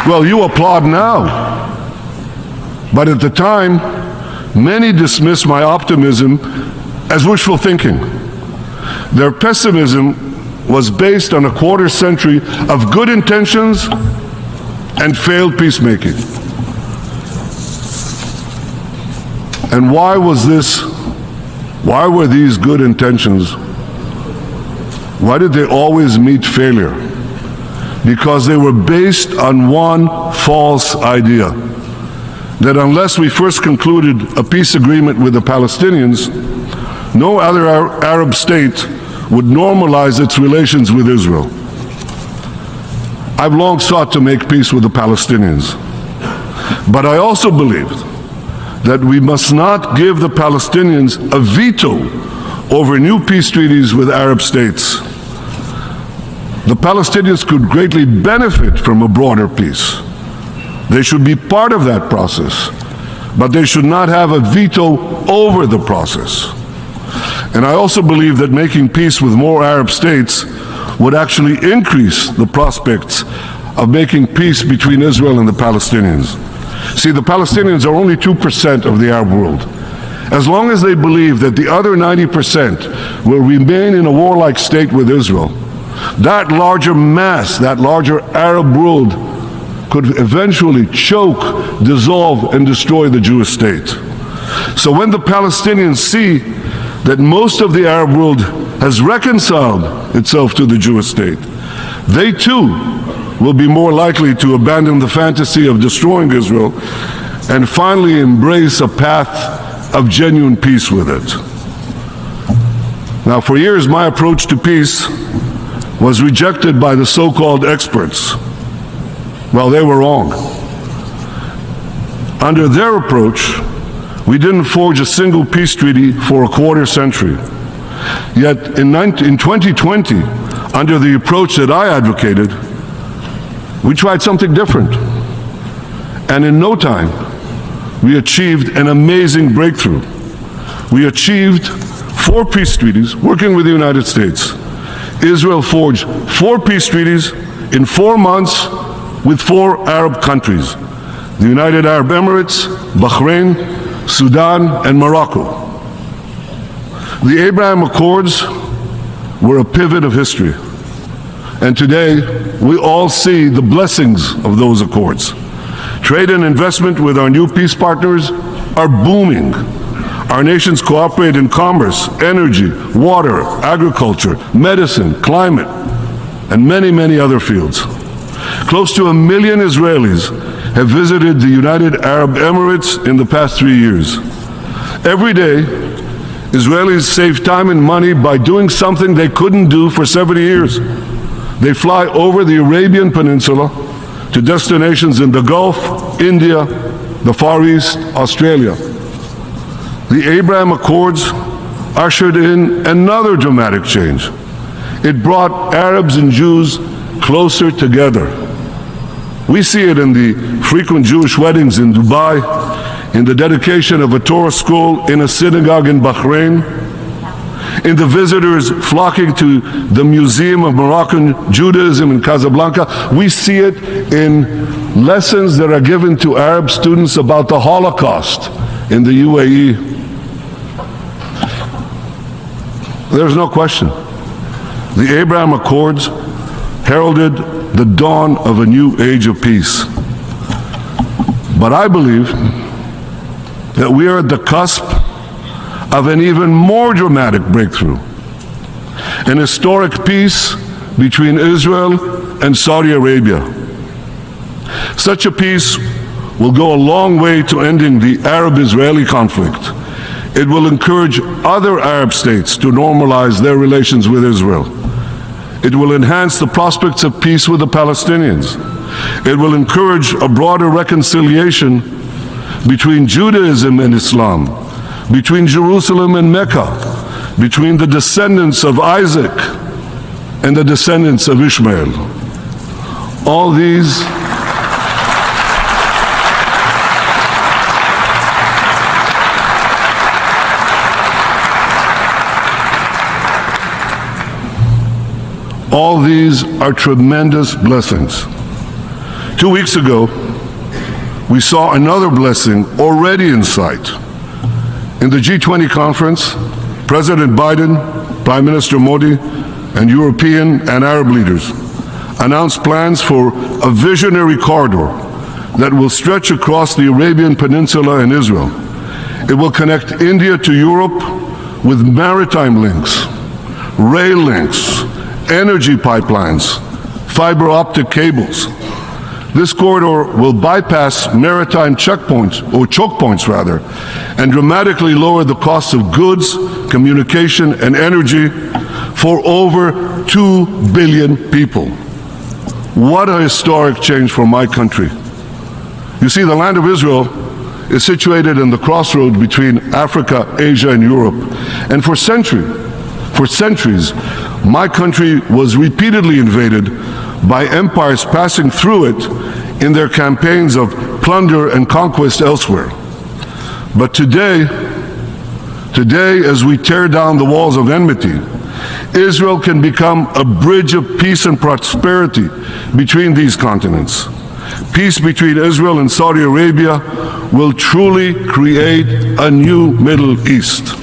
Well, you applaud now. But at the time, many dismissed my optimism as wishful thinking. Their pessimism was based on a quarter century of good intentions and failed peacemaking. And why was this? Why were these good intentions? Why did they always meet failure? Because they were based on one false idea, that unless we first concluded a peace agreement with the Palestinians, no other Arab state would normalize its relations with Israel. I've long sought to make peace with the Palestinians, but I also believed that we must not give the Palestinians a veto over new peace treaties with Arab states. The Palestinians could greatly benefit from a broader peace. They should be part of that process, but they should not have a veto over the process. And I also believe that making peace with more Arab states would actually increase the prospects of making peace between Israel and the Palestinians. See, the Palestinians are only 2% of the Arab world. As long as they believe that the other 90% will remain in a warlike state with Israel, that larger mass, that larger Arab world could eventually choke, dissolve, and destroy the Jewish state. So when the Palestinians see that most of the Arab world has reconciled itself to the Jewish state, they too will be more likely to abandon the fantasy of destroying Israel and finally embrace a path of genuine peace with it. Now, for years, my approach to peace was rejected by the so-called experts. Well, they were wrong. Under their approach, we didn't forge a single peace treaty for a quarter century. Yet in 2020, under the approach that I advocated, we tried something different. And in no time, we achieved an amazing breakthrough. We achieved 4 peace treaties working with the United States. Israel forged 4 peace treaties in 4 months with 4 Arab countries: the United Arab Emirates, Bahrain, Sudan, and Morocco. The Abraham Accords were a pivot of history. And today, we all see the blessings of those accords. Trade and investment with our new peace partners are booming. Our nations cooperate in commerce, energy, water, agriculture, medicine, climate, and many, many other fields. Close to 1 million Israelis have visited the United Arab Emirates in the past 3 years. Every day, Israelis save time and money by doing something they couldn't do for 70 years. They fly over the Arabian Peninsula to destinations in the Gulf, India, the Far East, Australia. The Abraham Accords ushered in another dramatic change. It brought Arabs and Jews closer together. We see it in the frequent Jewish weddings in Dubai, in the dedication of a Torah school in a synagogue in Bahrain, in the visitors flocking to the Museum of Moroccan Judaism in Casablanca. We see it in lessons that are given to Arab students about the Holocaust in the UAE. There's no question. The Abraham Accords heralded the dawn of a new age of peace. But I believe that we are at the cusp of an even more dramatic breakthrough, an historic peace between Israel and Saudi Arabia. Such a peace will go a long way to ending the Arab-Israeli conflict. It will encourage other Arab states to normalize their relations with Israel. It will enhance the prospects of peace with the Palestinians. It will encourage a broader reconciliation between Judaism and Islam, between Jerusalem and Mecca, between the descendants of Isaac and the descendants of Ishmael. All these are tremendous blessings. 2 weeks ago, we saw another blessing already in sight. In the G20 conference, President Biden, Prime Minister Modi, and European and Arab leaders announced plans for a visionary corridor that will stretch across the Arabian Peninsula and Israel. It will connect India to Europe with maritime links, rail links, energy pipelines, fiber optic cables. This corridor will bypass maritime checkpoints, or choke points rather, and dramatically lower the cost of goods, communication, and energy for over 2 billion people. What a historic change for my country. You see, the land of Israel is situated in the crossroad between Africa, Asia, and Europe. And for centuries, my country was repeatedly invaded by empires passing through it in their campaigns of plunder and conquest elsewhere. But today, as we tear down the walls of enmity, Israel can become a bridge of peace and prosperity between these continents. Peace between Israel and Saudi Arabia will truly create a new Middle East.